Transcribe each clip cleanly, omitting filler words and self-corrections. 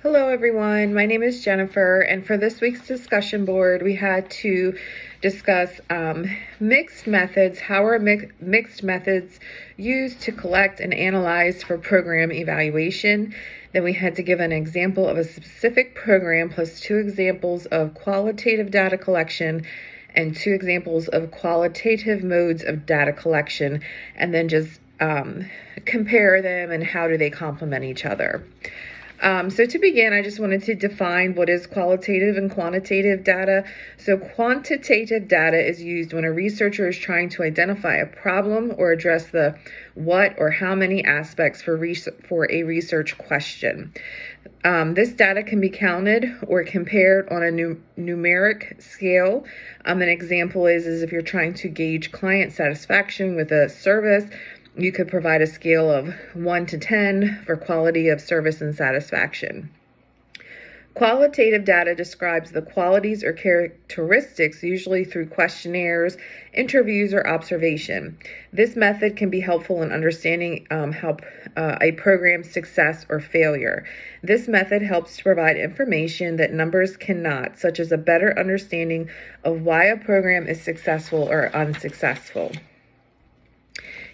Hello everyone, my name is Jennifer, and for this week's discussion board we had to discuss mixed methods. How are mixed methods used to collect and analyze for program evaluation? Then we had to give an example of a specific program plus 2 examples of qualitative data collection and 2 examples of qualitative modes of data collection, and then just compare them and how do they complement each other. So to begin, I just wanted to define what is qualitative and quantitative data. So quantitative data is used when a researcher is trying to identify a problem or address the what or how many aspects for a research question. This data can be counted or compared on a numeric scale. An example is if you're trying to gauge client satisfaction with a service, you could provide a scale of 1 to 10 for quality of service and satisfaction. Qualitative data describes the qualities or characteristics, usually through questionnaires, interviews, or observation. This method can be helpful in understanding a program's success or failure. This method helps to provide information that numbers cannot, such as a better understanding of why a program is successful or unsuccessful.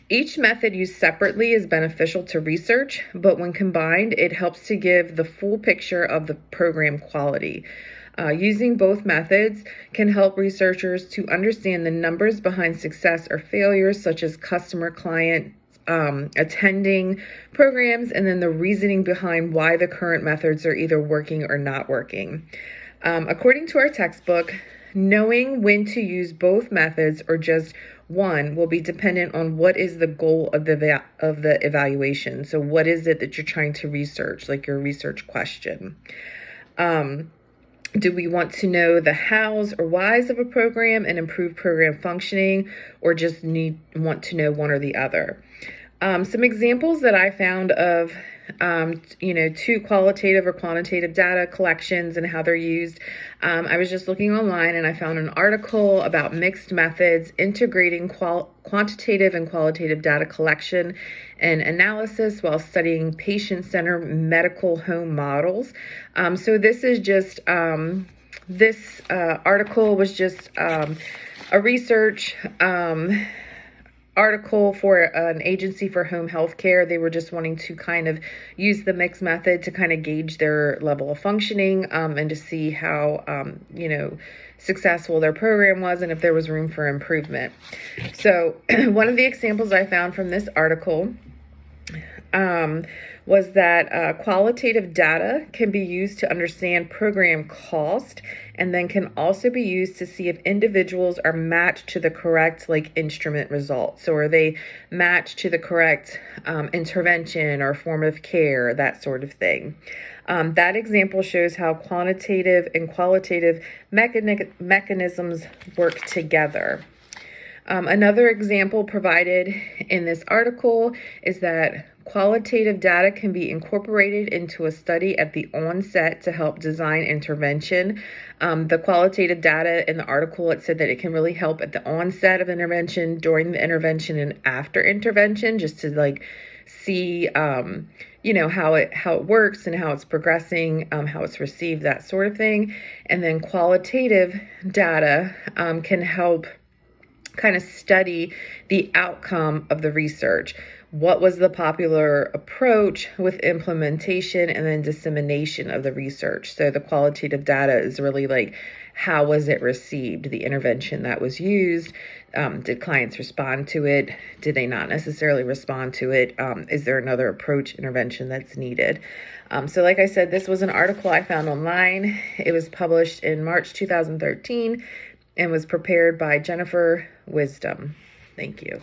Each method used separately is beneficial to research, but when combined, it helps to give the full picture of the program quality. Using both methods can help researchers to understand the numbers behind success or failures, such as customer, client, attending programs, and then the reasoning behind why the current methods are either working or not working. According to our textbook, knowing when to use both methods or just one will be dependent on what is the goal of the evaluation. So what is it that you're trying to research, like your research question? Do we want to know the hows or whys of a program and improve program functioning, or just want to know one or the other? Some examples that I found of 2 qualitative or quantitative data collections and how they're used. I was just looking online and I found an article about mixed methods integrating quantitative and qualitative data collection and analysis while studying patient-centered medical home models. So this is just, this article was just a research article for an agency for home health care. They were just wanting to kind of use the mixed method to kind of gauge their level of functioning and to see how, successful their program was and if there was room for improvement. So one of the examples I found from this article was that qualitative data can be used to understand program cost, and then can also be used to see if individuals are matched to the correct instrument results. So are they matched to the correct intervention or form of care, that sort of thing. That example shows how quantitative and qualitative mechanisms work together. Another example provided in this article is that qualitative data can be incorporated into a study at the onset to help design intervention. The qualitative data in the article, it said that it can really help at the onset of intervention, during the intervention, and after intervention, just to see how it works and how it's progressing, how it's received, that sort of thing. And then qualitative data can help kind of study the outcome of the research. What was the popular approach with implementation and then dissemination of the research? So the qualitative data is really how was it received, the intervention that was used? Did clients respond to it? Did they not necessarily respond to it? Is there another approach, intervention that's needed? So like I said, this was an article I found online. It was published in March 2013 and was prepared by Jennifer Wisdom. Thank you.